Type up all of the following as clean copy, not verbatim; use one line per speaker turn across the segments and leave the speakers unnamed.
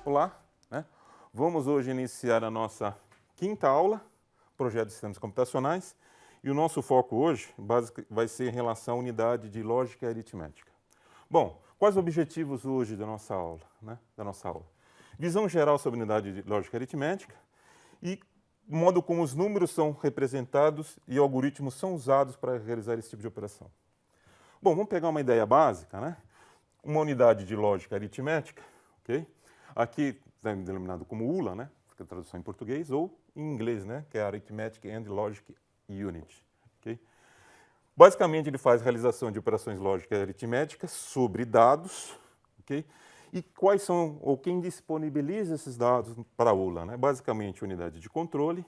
Olá, né? Vamos hoje iniciar a nossa quinta aula, Projeto de Sistemas Computacionais, e o nosso foco hoje vai ser em relação à unidade de lógica e aritmética. Bom, quais os objetivos hoje da nossa aula, né? Visão geral sobre a unidade de lógica e aritmética e o modo como os números são representados e algoritmos são usados para realizar esse tipo de operação. Bom, vamos pegar uma ideia básica, né? Uma unidade de lógica aritmética, ok? Aqui está denominado como ULA, né? Fica a tradução em português, ou em inglês, né? Que é Arithmetic and Logic Unit, ok? Basicamente, ele faz a realização de operações lógicas e aritméticas sobre dados, ok? E quais são, ou quem disponibiliza esses dados para a ULA, né? Basicamente, unidade de controle,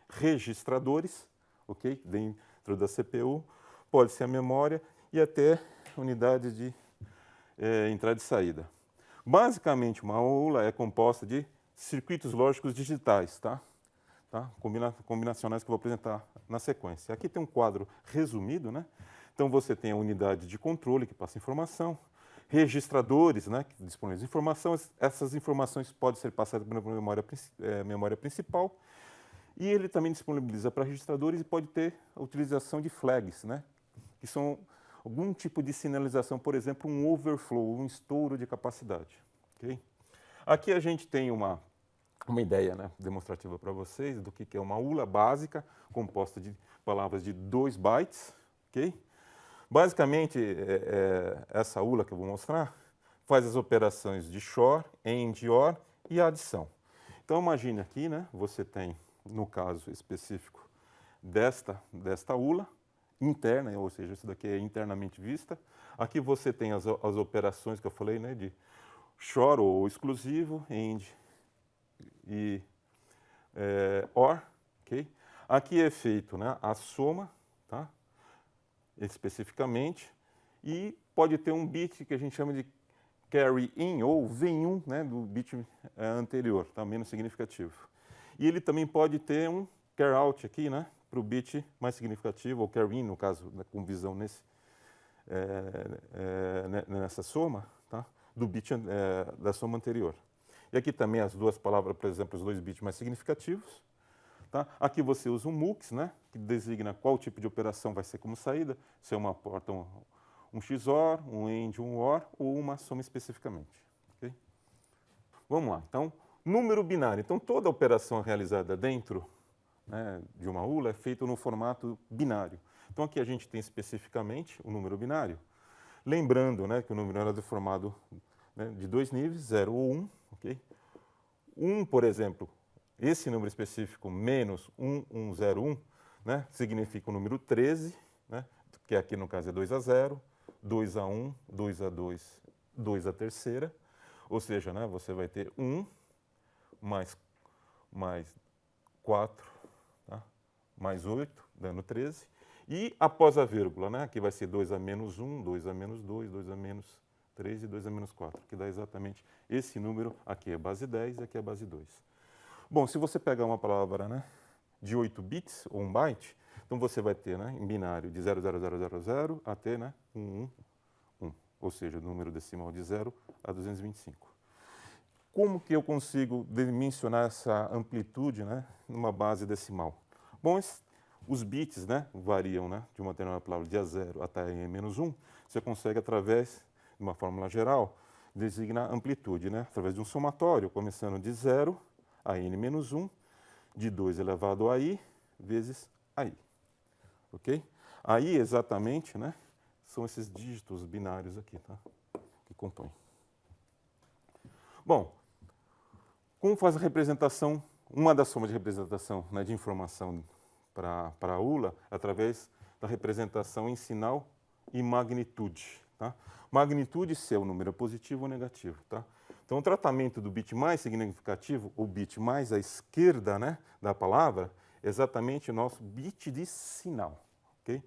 registradores, ok? Dentro da CPU, pode ser a memória e até unidade de entrada e saída. Basicamente, uma ULA é composta de circuitos lógicos digitais, tá? Combinacionais que eu vou apresentar na sequência. Aqui tem um quadro resumido, né? Então, você tem a unidade de controle que passa informação, registradores, né, que disponibilizam informação. Essas informações podem ser passadas pela memória principal. E ele também disponibiliza para registradores e pode ter a utilização de flags, né, que são algum tipo de sinalização, por exemplo, um overflow, um estouro de capacidade. Okay? Aqui a gente tem uma ideia, né, demonstrativa para vocês do que é uma ULA básica, composta de palavras de 2 bytes. Okay? Basicamente, essa ULA que eu vou mostrar faz as operações de XOR, AND, OR e adição. Então, imagine aqui, né, você tem, no caso específico desta ULA, interna, ou seja, isso daqui é internamente vista. Aqui você tem as operações que eu falei, né, de XOR ou exclusivo, AND e OR. Okay? Aqui é feito, né, a soma, tá? Especificamente, e pode ter um bit que a gente chama de carry in ou vem um, né, do bit anterior, tá? Menos significativo. E ele também pode ter um carry out aqui, né, para o bit mais significativo, ou carry in, no caso, né, com visão nessa soma, tá? Do bit da soma anterior. E aqui também as duas palavras, por exemplo, os 2 bits mais significativos. Tá? Aqui você usa um MUX, né, que designa qual tipo de operação vai ser como saída, se é uma porta, um XOR, um AND, um OR, ou uma soma especificamente. Okay? Vamos lá. Então, número binário. Então, toda operação realizada dentro, né, de uma ULA é feita no formato binário. Então, aqui a gente tem especificamente o número binário. Lembrando, né, que o número binário é formado, né, de 2 níveis, 0 ou 1. Okay? 1, por exemplo, esse número específico, menos 1101, né, significa o número 13, né, que aqui no caso é 2 a 0, 2 a 1, 2 a 2, 2 a terceira. Ou seja, né, você vai ter 1 mais 4, tá, mais 8, dando 13. E após a vírgula, né, aqui vai ser 2 a menos 1, 2 a menos 2, 2 a menos 3 e 2 a menos 4, que dá exatamente esse número. Aqui é base 10 e aqui é base 2. Bom, se você pegar uma palavra, né, de 8 bits, ou 1 byte, então você vai ter, né, em binário de 00000 até, né, 111, ou seja, o número decimal de 0 a 225. Como que eu consigo dimensionar essa amplitude, né, numa base decimal? Bom, os bits, né, variam, né, de uma determinada palavra de A0 até A-1. Você consegue, através de uma fórmula geral, designar amplitude, né, através de um somatório, começando de 0 a n-1, de 2 elevado a i, vezes ai. Ok? Aí, exatamente, né, são esses dígitos binários aqui, tá, que compõem. Bom, como faz a representação, uma das formas de representação, né, de informação para a ULA, através da representação em sinal e magnitude. Tá? Magnitude, se é o número positivo ou negativo. Tá? Então, o tratamento do bit mais significativo, o bit mais à esquerda, né, da palavra, é exatamente o nosso bit de sinal. Okay?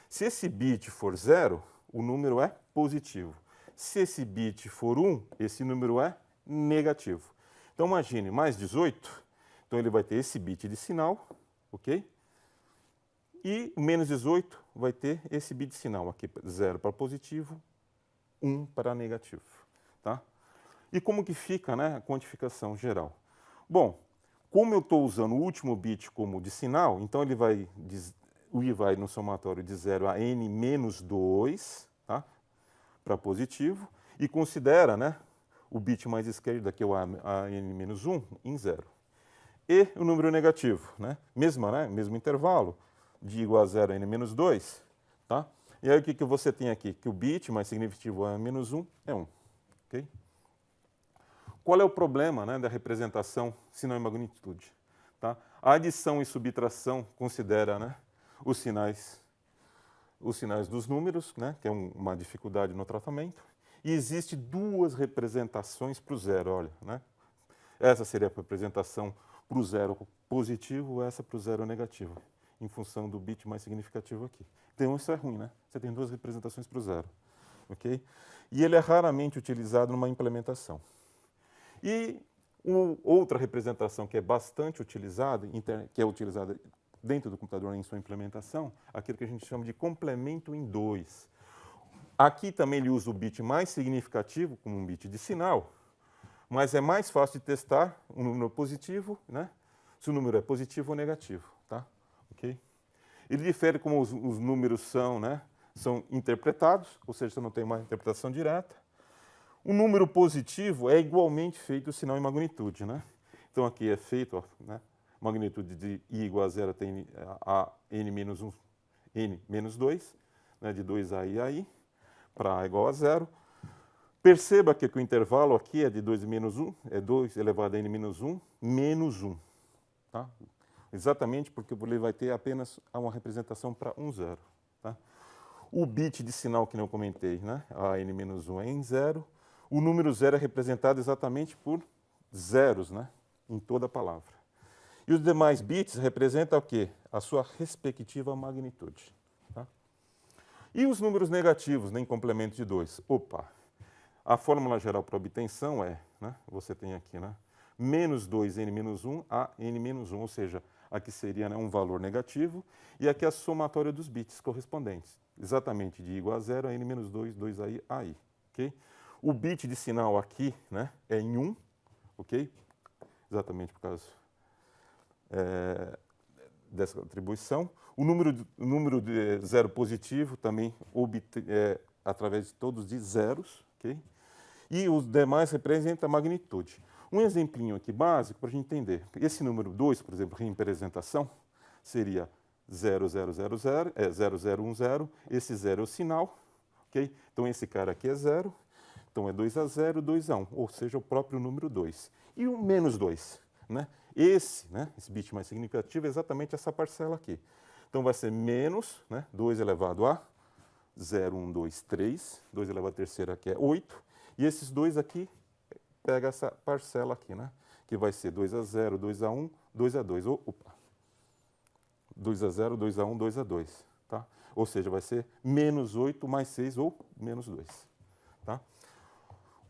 Se esse bit for 0, o número é positivo. Se esse bit for 1, esse número é negativo. Então, imagine, mais 18, então ele vai ter esse bit de sinal, ok? E menos 18 vai ter esse bit de sinal, aqui 0 para positivo, 1 para negativo. Tá? E como que fica, né, a quantificação geral? Bom, como eu estou usando o último bit como de sinal, então ele vai, o I vai no somatório de 0 a n menos 2, tá, para positivo, e considera, né, o bit mais esquerdo, que é o a n menos 1, em 0. E o número negativo, né, mesmo intervalo, de igual a 0 a n menos 2, tá? E aí o que você tem aqui? Que o bit mais significativo a menos 1 é 1. Okay? Qual é o problema, né, da representação sinal e magnitude? Tá? A adição e subtração considera, né, os sinais dos números, né, que é uma dificuldade no tratamento, e existe duas representações para o zero, olha, né? Essa seria a representação para o zero positivo, essa para o zero negativo, em função do bit mais significativo aqui. Então isso é ruim, né? Você tem duas representações para o zero, ok? E ele é raramente utilizado numa implementação. E outra representação que é bastante utilizada, que é utilizada dentro do computador em sua implementação, aquilo que a gente chama de complemento em 2. Aqui também ele usa o bit mais significativo como um bit de sinal, mas é mais fácil de testar um número positivo, né, se o número é positivo ou negativo. Tá? Okay? Ele difere como os números são, né, são interpretados, ou seja, você não tem uma interpretação direta. O número positivo é igualmente feito o sinal em magnitude. Né? Então aqui é feito, ó, né, magnitude de I igual a 0 tem a n menos 1, n menos 2, né, de 2a e a i, para a igual a 0. Perceba que o intervalo aqui é de 2 menos 1, é 2 elevado a n menos 1, menos 1. Tá? Exatamente porque ele vai ter apenas uma representação para 1, 0. Tá? O bit de sinal que eu comentei, né, a n menos 1 é em 0. O número 0 é representado exatamente por zeros, né, em toda a palavra. E os demais bits representam o quê? A sua respectiva magnitude. Tá? E os números negativos, né, em complemento de 2? Opa! A fórmula geral para obtenção é, né, você tem aqui, né, menos 2n menos 1 a n menos 1, ou seja, aqui seria, né, um valor negativo, e aqui a somatória dos bits correspondentes, exatamente de igual a 0 a n menos 2, 2i a i. Okay? O bit de sinal aqui, né, é em 1, ok? Exatamente por causa dessa atribuição. O número de zero positivo também através de todos de zeros, ok? E os demais representam a magnitude. Um exemplinho aqui básico para a gente entender. Esse número 2, por exemplo, representação, seria 0010, esse 0 é o sinal, ok? Então esse cara aqui é 0, então é 2 a 0, 2 a 1, ou seja, o próprio número 2. E o menos 2, né? Esse bit mais significativo é exatamente essa parcela aqui. Então vai ser menos, né, 2 elevado a 0, 1, 2, 3, 2 elevado a terceira aqui é 8, e esses dois aqui pega essa parcela aqui, né, que vai ser 2 a 0, 2 a 1, 2 a 2. Opa! 2 a 0, 2 a 1, 2 a 2. Tá? Ou seja, vai ser menos 8 mais 6 ou menos 2. Tá?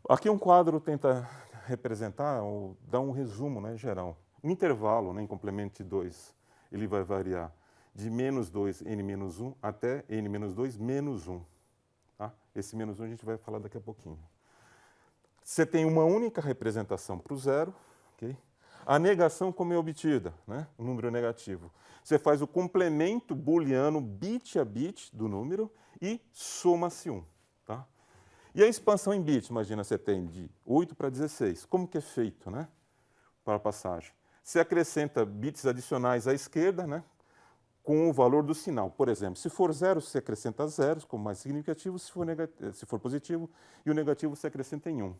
Aqui um quadro tenta representar ou dar um resumo, né, geral. O intervalo, né, em complemento de 2, ele vai variar de menos 2, n menos 1, até n menos 2, menos 1. Tá? Esse menos 1 a gente vai falar daqui a pouquinho. Você tem uma única representação para o zero. Okay? A negação como é obtida? Né? O número negativo. Você faz o complemento booleano bit a bit do número e soma-se 1. Tá? E a expansão em bits, imagina, você tem de 8 para 16. Como que é feito, né, para a passagem? Você acrescenta bits adicionais à esquerda, né, com o valor do sinal. Por exemplo, se for 0, você acrescenta zeros como mais significativo, se for positivo, e o negativo você acrescenta em 1.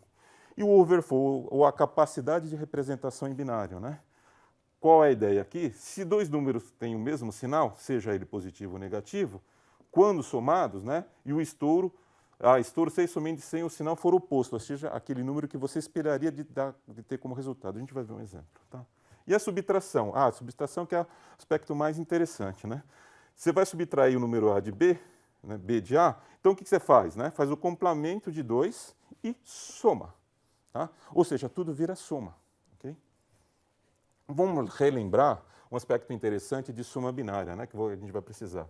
E o overflow, ou a capacidade de representação em binário, né? Qual é a ideia aqui? Se dois números têm o mesmo sinal, seja ele positivo ou negativo, quando somados, né, e o estouro 6 somente se o sinal for oposto, ou seja, aquele número que você esperaria de ter como resultado. A gente vai ver um exemplo. Tá? E a subtração? A subtração que é o aspecto mais interessante. Né? Você vai subtrair o número A de B, né, B de A, então o que você faz? Né? Faz o complemento de 2 e soma. Tá? Ou seja, tudo vira soma. Okay? Vamos relembrar um aspecto interessante de soma binária, né, que a gente vai precisar.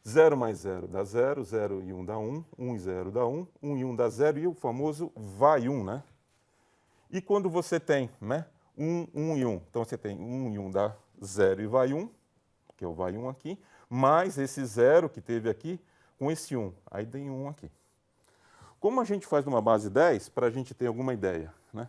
0 mais 0 dá 0, 0 e 1 dá 1, 1 e 0 dá 1, 1 e 1 dá 0, e o famoso vai 1, né? E quando você tem, né, 1 e 1, então você tem 1 e 1 dá 0 e vai 1, que é o vai 1 aqui, mais esse 0 que teve aqui com esse 1, aí tem 1 aqui. Como a gente faz numa base 10, para a gente ter alguma ideia, né,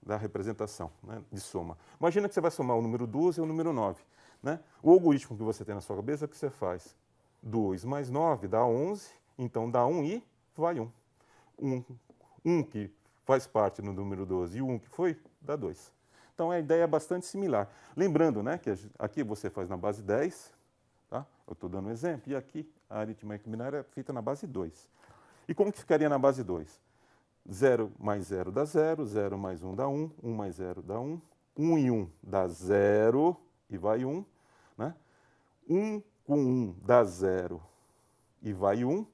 da representação, né, de soma. Imagina que você vai somar o número 12 e o número 9. Né? O algoritmo que você tem na sua cabeça é o que você faz. 2 mais 9 dá 11, então dá 1 e vai 1. 1 que faz parte no número 12 e o 1 que foi, dá 2. Então a ideia é bastante similar. Lembrando, né, que aqui você faz na base 10, tá? Eu estou dando um exemplo, e aqui a aritmética binária é feita na base 2. E como que ficaria na base 2? 0 mais 0 dá 0, 0 mais 1 dá 1, 1 mais 0 dá 1, 1 e 1 dá 0 e vai 1, né? 1 com 1 dá 0 e vai 1,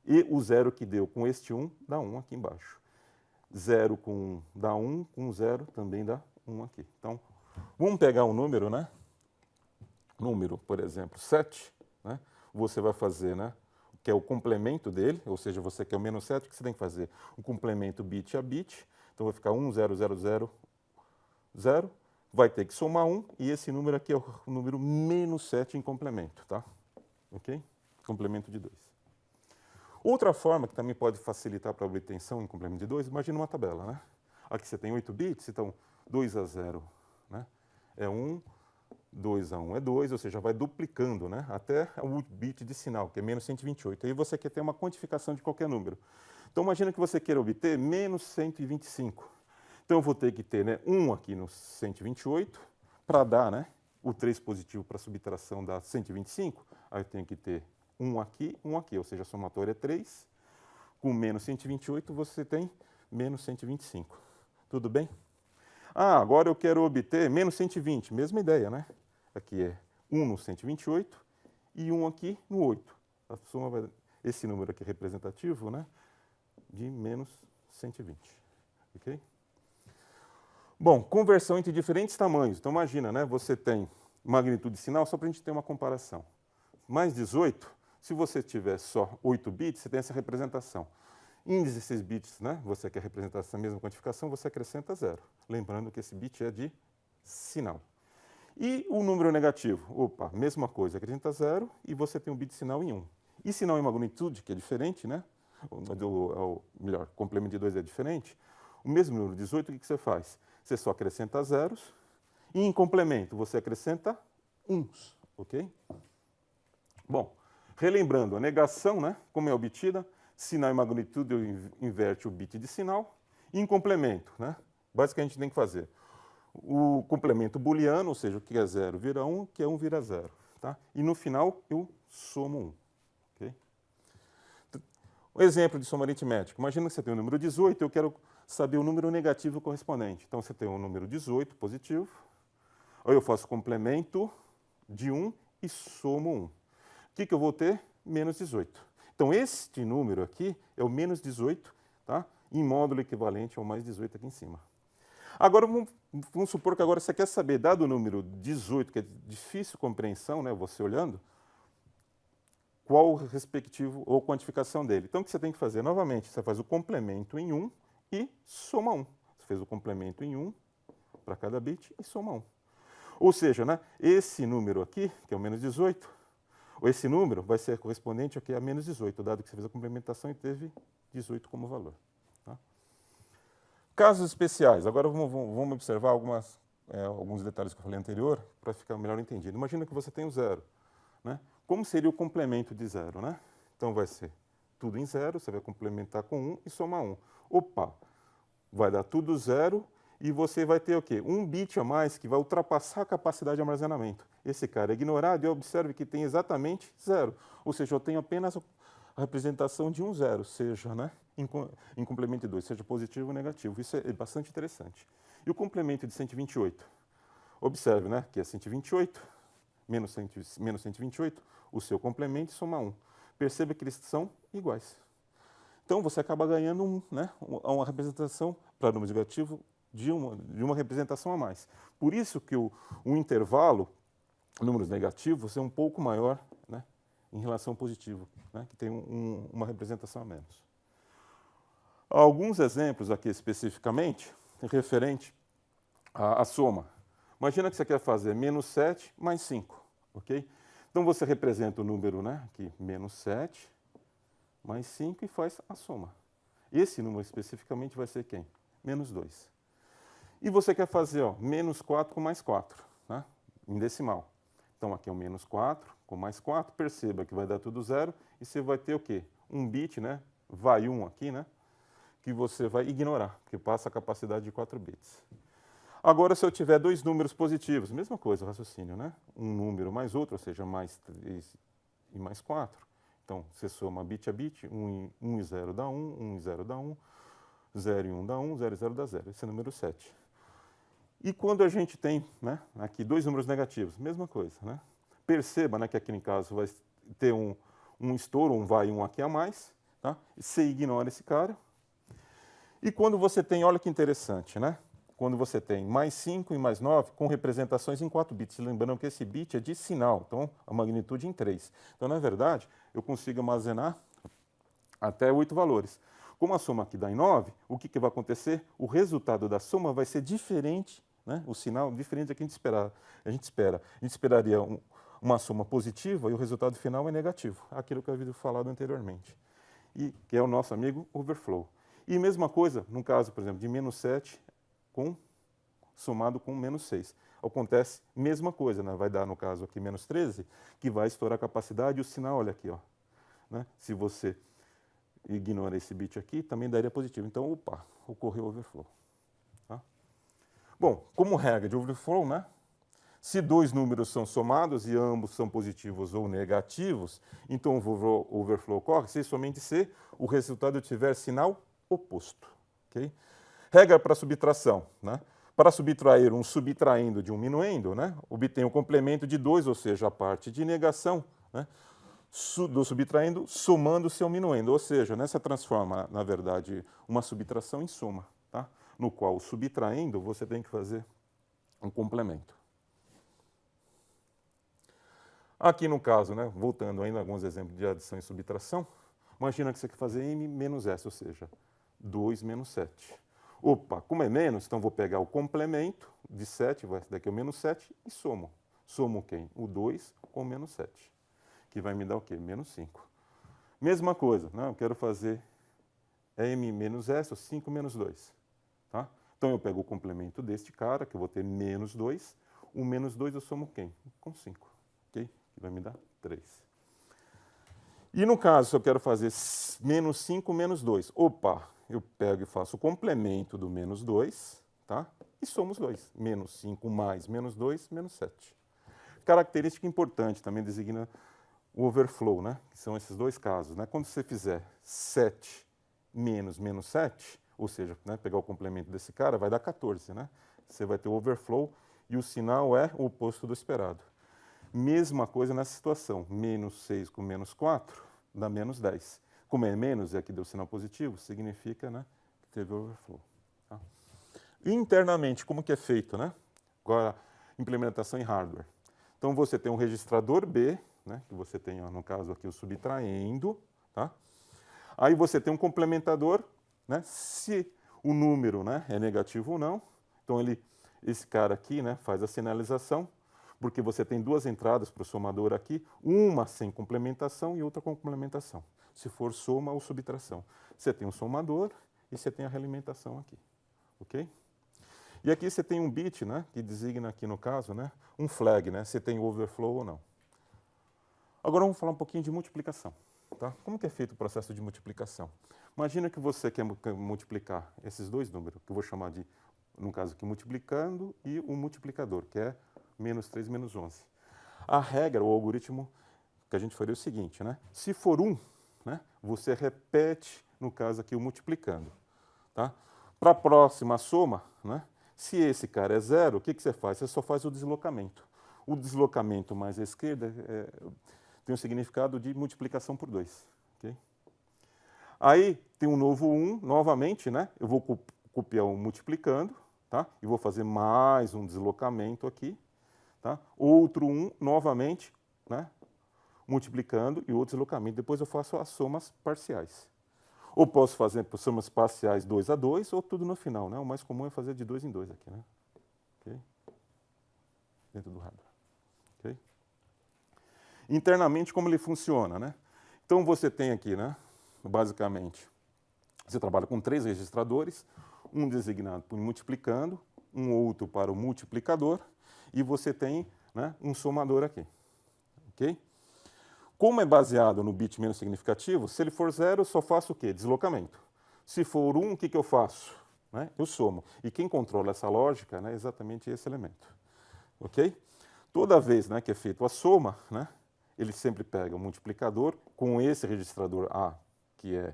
e o 0 que deu com este 1 dá 1 aqui embaixo. 0 com 1 dá 1, com 0 também dá 1 aqui. Então, vamos pegar um número, né? Número, por exemplo, 7, né? Você vai fazer, né, que é o complemento dele, ou seja, você quer o menos 7, o que você tem que fazer? O complemento bit a bit, então vai ficar 1, 0, 0, 0, 0, vai ter que somar 1, e esse número aqui é o número menos 7 em complemento, tá? Ok? Complemento de 2. Outra forma que também pode facilitar para a obtenção em complemento de 2, imagina uma tabela, né? Aqui você tem 8 bits, então 2 a 0, né, é 1, 2 a 1 é 2, ou seja, vai duplicando, né, até o bit de sinal, que é menos 128. Aí você quer ter uma quantificação de qualquer número. Então imagina que você queira obter menos 125. Então eu vou ter que ter, né, 1 aqui no 128 para dar, né, o 3 positivo para a subtração da 125. Aí eu tenho que ter 1 aqui, ou seja, a somatória é 3. Com menos 128 você tem menos 125. Tudo bem? Ah, agora eu quero obter menos 120, mesma ideia, né? Aqui é 1 no 128 e 1 aqui no 8. A soma vai, esse número aqui é representativo, né, de menos 120. Ok? Bom, conversão entre diferentes tamanhos. Então imagina, né, você tem magnitude sinal, só para a gente ter uma comparação. Mais 18, se você tiver só 8 bits, você tem essa representação. Em 16 bits, né, você quer representar essa mesma quantificação, você acrescenta 0. Lembrando que esse bit é de sinal. E o número negativo? Opa, mesma coisa, acrescenta 0 e você tem um bit sinal em 1. E sinal em magnitude, que é diferente, né? Melhor, complemento de 2 é diferente. O mesmo número, 18, o que você faz? Você só acrescenta zeros. E em complemento, você acrescenta uns, ok? Bom, relembrando, a negação, né, como é obtida? Sinal em magnitude, eu inverte o bit de sinal. E em complemento, né? Basicamente, a gente tem que fazer o complemento booleano, ou seja, o que é 0 vira 1, o que é 1 vira 0. Tá? E no final, eu somo 1. Okay? Um exemplo de soma aritmética. Imagina que você tem o número 18, eu quero saber o número negativo correspondente. Então, você tem o número 18 positivo, aí eu faço complemento de 1 e somo 1. O que eu vou ter? Menos 18. Então, este número aqui é o menos 18, tá? Em módulo equivalente ao mais 18 aqui em cima. Agora, vamos supor que agora você quer saber, dado o número 18, que é de difícil compreensão, né, você olhando, qual o respectivo ou quantificação dele. Então, o que você tem que fazer? Novamente, você faz o complemento em 1 e soma 1. Você fez o complemento em 1 para cada bit e soma 1. Ou seja, né, esse número aqui, que é o menos 18, ou esse número vai ser correspondente aqui a menos 18, dado que você fez a complementação e teve 18 como valor. Tá? Casos especiais. Agora vamos observar alguns detalhes que eu falei anterior para ficar melhor entendido. Imagina que você tem o 0. Né? Como seria o complemento de 0? Né? Então vai ser tudo em 0, você vai complementar com 1 e somar 1. Opa! Vai dar tudo 0 e você vai ter o quê? Um bit a mais que vai ultrapassar a capacidade de armazenamento. Esse cara é ignorado e observe que tem exatamente 0. Ou seja, eu tenho apenas a representação de um 0, seja, né, em complemento de 2, seja positivo ou negativo. Isso é bastante interessante. E o complemento de 128? Observe, né, que é 128, menos 128, o seu complemento soma 1. Perceba que eles são iguais. Então, você acaba ganhando uma representação para número negativo de uma representação a mais. Por isso que o intervalo, números negativos, é um pouco maior, né, em relação ao positivo, né, que tem uma representação a menos. Alguns exemplos aqui especificamente, referente à soma. Imagina que você quer fazer menos 7 mais 5, ok? Então você representa o número, né, aqui, menos 7 mais 5 e faz a soma. Esse número especificamente vai ser quem? Menos 2. E você quer fazer, ó, menos 4 com mais 4, né, em decimal. Então aqui é o menos 4 com mais 4, perceba que vai dar tudo zero e você vai ter o quê? Um bit, né, vai 1 aqui, né, que você vai ignorar, porque passa a capacidade de 4 bits. Agora, se eu tiver dois números positivos, mesma coisa o raciocínio, né? Um número mais outro, ou seja, mais 3 e mais 4. Então, você soma bit a bit, 1 e 0 dá 1, 1 e 0 dá 1, 0 e 1 dá 1, 0 e 0 dá 0. Esse é o número 7. E quando a gente tem, né, aqui dois números negativos, mesma coisa, né? Perceba, né, que aqui no caso vai ter um estouro, um vai 1 aqui a mais, tá? Você ignora esse cara. E quando você tem, olha que interessante, né? Quando você tem mais 5 e mais 9 com representações em 4 bits. Lembrando que esse bit é de sinal, então a magnitude em 3. Então, na verdade, eu consigo armazenar até 8 valores. Como a soma aqui dá em 9, o que vai acontecer? O resultado da soma vai ser diferente, né? O sinal diferente do que a gente espera. A gente esperaria uma soma positiva e o resultado final é negativo. Aquilo que eu havia falado anteriormente. E que é o nosso amigo overflow. E mesma coisa, no caso, por exemplo, de menos 7 somado com menos 6. Acontece mesma coisa, né? Vai dar, no caso aqui, menos 13, que vai estourar a capacidade e o sinal, olha aqui, ó, né? Se você ignora esse bit aqui, também daria positivo. Então, opa, ocorreu overflow. Tá? Bom, como regra de overflow, né? Se dois números são somados e ambos são positivos ou negativos, então o overflow ocorre se somente se o resultado tiver sinal oposto. Okay? Regra para subtração, né? Para subtrair um subtraindo de um minuendo, né? Obtém o complemento de 2, ou seja, a parte de negação, né? Do subtraindo somando seu minuendo, ou seja, né? Você transforma, na verdade, uma subtração em soma, tá? No qual, subtraindo, você tem que fazer um complemento. Aqui no caso, né? Voltando ainda a alguns exemplos de adição e subtração, imagina que você quer fazer m menos s, ou seja, 2 menos 7. Opa, como é menos, então vou pegar o complemento de 7, daqui é o menos 7, e somo. Somo quem? O 2 com o menos 7, que vai me dar o quê? Menos 5. Mesma coisa, né? Eu quero fazer m menos s, ou 5 menos 2. Tá? Então eu pego o complemento deste cara, que eu vou ter menos 2. O menos 2 eu somo quem? Com 5. Okay? Que vai me dar 3. E no caso, se eu quero fazer menos 5 menos 2, opa, eu pego e faço o complemento do menos 2, tá? E somos 2. Menos 5 mais menos 2, menos 7. Característica importante, também designa o overflow, né? Que são esses dois casos, né? Quando você fizer 7 menos menos 7, ou seja, né, pegar o complemento desse cara, vai dar 14, né? Você vai ter o overflow e o sinal é o oposto do esperado. Mesma coisa nessa situação, menos 6 com menos 4 dá menos 10. Como é menos e aqui deu sinal positivo, significa, né, que teve overflow. Tá? E internamente, como que é feito, né? Agora, implementação em hardware. Então você tem um registrador B, né, que você tem, ó, no caso aqui, o subtraindo, tá? Aí você tem um complementador, né, se o número, né, é negativo ou não. Então esse cara aqui, né, faz a sinalização, porque você tem duas entradas para o somador aqui, uma sem complementação e outra com complementação. Se for soma ou subtração. Você tem um somador e você tem a realimentação aqui. Ok? E aqui você tem um bit, né, que designa aqui no caso, né, um flag, né, se tem overflow ou não. Agora vamos falar um pouquinho de multiplicação. Tá? Como que é feito o processo de multiplicação? Imagina que você quer multiplicar esses dois números, que eu vou chamar de, no caso aqui, multiplicando e o multiplicador, que é menos 3 menos 11. A regra, o algoritmo que a gente faria é o seguinte, né? Se for 1, né, você repete, no caso aqui, o multiplicando. Tá? Para a próxima soma, né, se esse cara é 0, o que você faz? Você só faz o deslocamento. O deslocamento mais à esquerda tem o significado de multiplicação por 2. Okay? Aí tem um novo 1, novamente, né? Eu vou copiar o multiplicando, tá? E vou fazer mais um deslocamento aqui. Tá? Outro 1, novamente, né? Multiplicando e outro deslocamento. Depois eu faço as somas parciais. Ou posso fazer por somas parciais 2 a 2, ou tudo no final, né? O mais comum é fazer de 2 em 2 aqui, né? Okay? Dentro do radar. Okay? Internamente, como ele funciona, né? Então, você tem aqui, né? Basicamente, você trabalha com 3 registradores, um designado por multiplicando, um outro para o multiplicador, e você tem, né, um somador aqui. Ok? Como é baseado no bit menos significativo, se ele for 0, eu só faço o quê? Deslocamento. Se for 1, o que eu faço? Né? Eu somo. E quem controla essa lógica, né, é exatamente esse elemento. Ok? Toda vez, né, que é feita a soma, né, ele sempre pega o multiplicador com esse registrador A, que é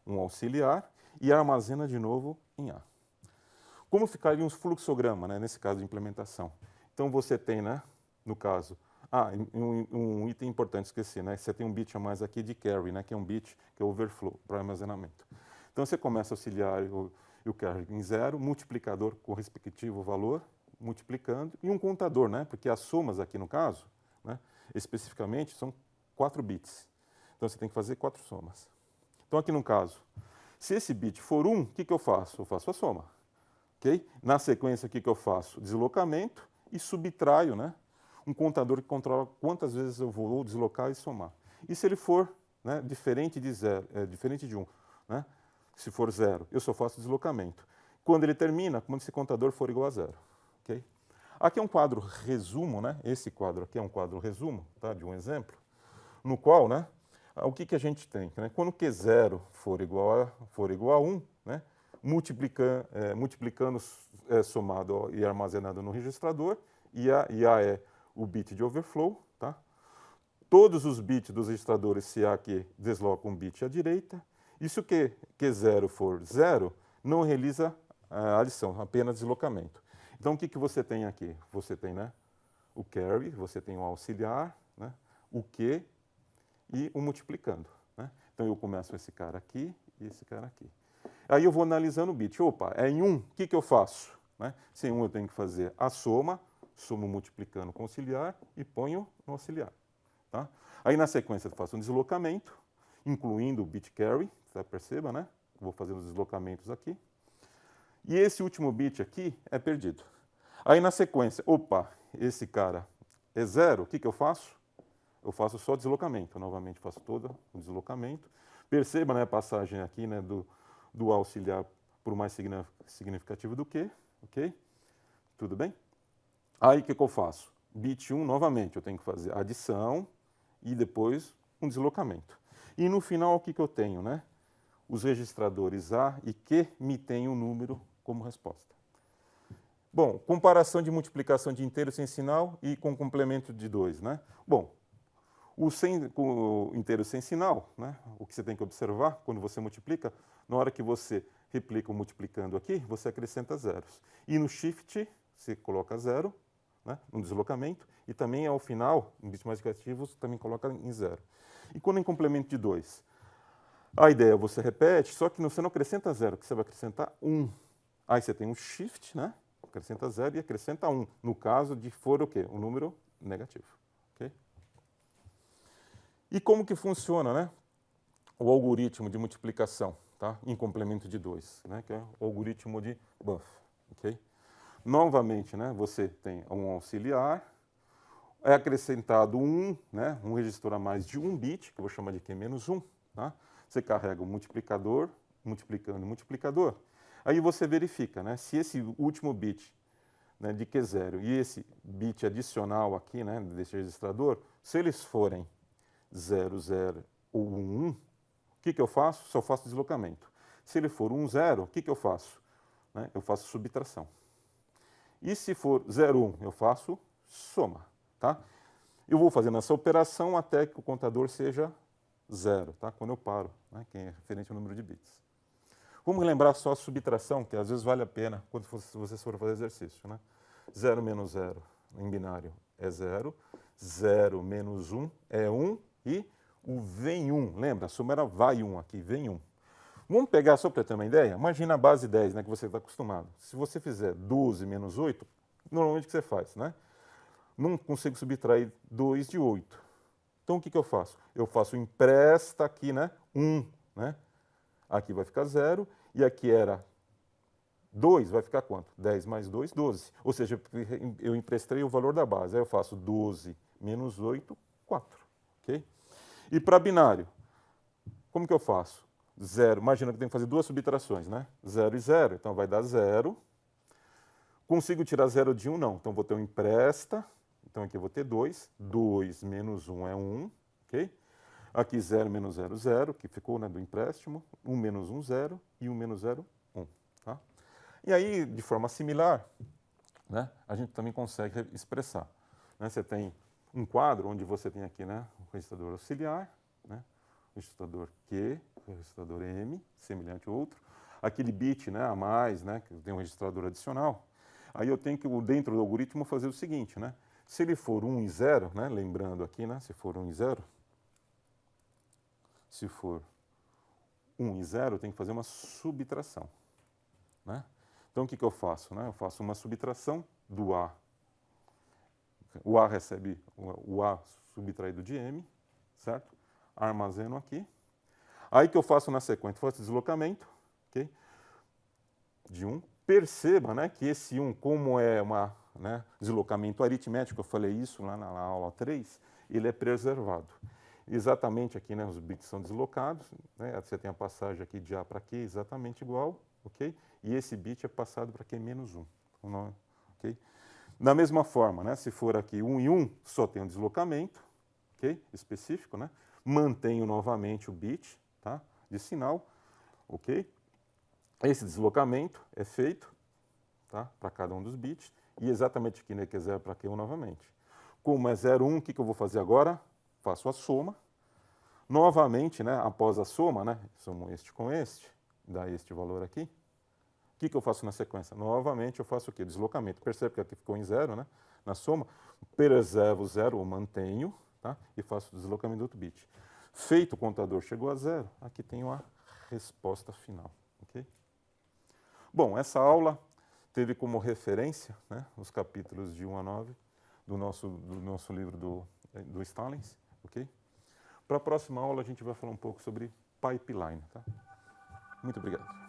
um auxiliar, e armazena de novo em A. Como ficaria um fluxograma, né, nesse caso de implementação? Então você tem, né, no caso, um item importante, esqueci, né? Você tem um bit a mais aqui de carry, né? Que é um bit que é overflow para armazenamento. Então você começa a auxiliar o carry em 0, multiplicador com o respectivo valor, multiplicando, e um contador, né? Porque as somas aqui no caso, né, especificamente, são 4 bits. Então você tem que fazer 4 somas. Então aqui no caso, se esse bit for 1, o que eu faço? Eu faço a soma. Okay? Na sequência, o que eu faço? Deslocamento e subtraio, né, um contador que controla quantas vezes eu vou deslocar e somar. E se ele for, né, diferente de 0, diferente de 1, né, se for 0, eu só faço deslocamento. Quando ele termina, quando esse contador for igual a 0. Okay? Aqui é um quadro resumo, né? Esse quadro aqui é um quadro resumo, tá, de um exemplo, no qual, né, o que a gente tem? Né? Quando Q0 for igual a 1, né, multiplicando somado e armazenado no registrador, e A é o bit de overflow. Tá? Todos os bits dos registradores, se A aqui, deslocam um bit à direita. E se o Q0 for 0, não realiza a adição, apenas deslocamento. Então, o que você tem aqui? Você tem, né, o carry, você tem o auxiliar, né, o Q e o multiplicando. Né? Então, eu começo esse cara aqui e esse cara aqui. Aí eu vou analisando o bit. Opa, é em 1, o que eu faço? Né? Se em 1 eu tenho que fazer a soma, somo multiplicando com auxiliar e ponho no auxiliar. Tá? Aí na sequência eu faço um deslocamento, incluindo o bit carry, você perceba, né? Vou fazendo os deslocamentos aqui. E esse último bit aqui é perdido. Aí na sequência, opa, esse cara é 0, o que eu faço? Eu faço só deslocamento, novamente faço todo o deslocamento. Perceba, né, a passagem aqui, né, do auxiliar por mais significativo do que, ok? Tudo bem? Aí o que eu faço? Bit 1, novamente, eu tenho que fazer adição e depois um deslocamento. E no final, o que eu tenho? Né? Os registradores A e Q me têm um número como resposta. Bom, comparação de multiplicação de inteiro sem sinal e com complemento de 2. Né? Bom, com o inteiro sem sinal, né? O que você tem que observar quando você multiplica, na hora que você replica o multiplicando aqui, você acrescenta zeros. E no shift, você coloca 0, né, no deslocamento, e também ao final, em bits mais significativos, também coloca em 0. E quando em complemento de 2? A ideia você repete, só que você não acrescenta 0, que você vai acrescentar 1. Aí você tem um shift, né, acrescenta 0 e acrescenta 1, no caso de for o quê? Um número negativo. Okay? E como que funciona, né, o algoritmo de multiplicação, tá, em complemento de 2, né, que é o algoritmo de Buff. Okay? Novamente, né, você tem um auxiliar, é acrescentado né, um registro a mais de 1 bit, que eu vou chamar de Q-1. Tá? Você carrega o multiplicador, multiplicando o multiplicador. Aí você verifica, né, se esse último bit, né, de Q0 e esse bit adicional aqui, né, desse registrador, se eles forem 0, 0 ou 1, 1, o que eu faço? Só faço deslocamento. Se ele for 1, 0, o que eu faço? Né, eu faço subtração. E se for 0, 1, eu faço soma. Tá? Eu vou fazendo essa operação até que o contador seja 0, tá? Quando eu paro, né, que é referente ao número de bits. Vamos lembrar só a subtração, que às vezes vale a pena quando vocês forem fazer exercício. Né? 0 menos 0 em binário é 0, 0 menos 1 é 1 e o vem 1. Lembra? A soma era vai 1 aqui, vem 1. Vamos pegar, só para ter uma ideia, imagina a base 10, né, que você está acostumado. Se você fizer 12 menos 8, normalmente o que você faz? Né? Não consigo subtrair 2 de 8. Então o que eu faço? Eu faço empresta aqui, né, 1, né, aqui vai ficar 0, e aqui era 2, vai ficar quanto? 10 mais 2, 12. Ou seja, eu emprestei o valor da base. Aí eu faço 12 menos 8, 4. Okay? E para binário, como que eu faço? 0, imagina que eu tenho que fazer duas subtrações, né? 0 e 0, então vai dar 0. Consigo tirar 0 de 1? Não. Então vou ter um empresta, então aqui eu vou ter 2. 2 menos 1 é 1, ok? Aqui 0 menos 0, 0, que ficou, né, do empréstimo. 1 menos 1, 0, e 1 menos 0, 1. Tá? E aí, de forma similar, né, a gente também consegue expressar. Né? Você tem um quadro onde você tem aqui, né, o registrador auxiliar, né, o registrador Q, o registrador M, semelhante ao outro. Aquele bit, né, a mais, né, que tem um registrador adicional. Aí eu tenho que, dentro do algoritmo, fazer o seguinte, né? Se ele for 1 e 0, né, lembrando aqui, né, se for 1 e 0, se for 1 e 0, eu tenho que fazer uma subtração. Né? Então, o que eu faço? Né? Eu faço uma subtração do A. O A recebe o A subtraído de M, certo? Armazeno aqui. Aí que eu faço na sequência, faço deslocamento, okay? De 1. Perceba, né, que esse 1, como é um deslocamento aritmético, eu falei isso lá na aula 3, ele é preservado. Exatamente aqui, né, os bits são deslocados, né, você tem a passagem aqui de A para Q exatamente igual, ok? E esse bit é passado para Q menos 1. Okay? Da mesma forma, né, se for aqui 1 e 1, só tem um deslocamento, okay? Específico, né? Mantenho novamente o bit, tá, de sinal, ok? Esse deslocamento é feito, tá, para cada um dos bits, e exatamente aqui, né, que é 0 para Q1 novamente. Como é 0, 1, o que eu vou fazer agora? Faço a soma. Novamente, né, após a soma, né, somo este com este, dá este valor aqui. O que eu faço na sequência? Novamente eu faço o quê? Deslocamento. Percebe que aqui ficou em 0, né, na soma. Preservo 0, ou mantenho, tá, e faço o deslocamento do outro bit. Feito o contador chegou a 0, aqui tenho a resposta final. Okay? Bom, essa aula teve como referência, né, os capítulos de 1 a 9 do nosso livro do Stallings. Okay? Para a próxima aula, a gente vai falar um pouco sobre pipeline. Tá? Muito obrigado.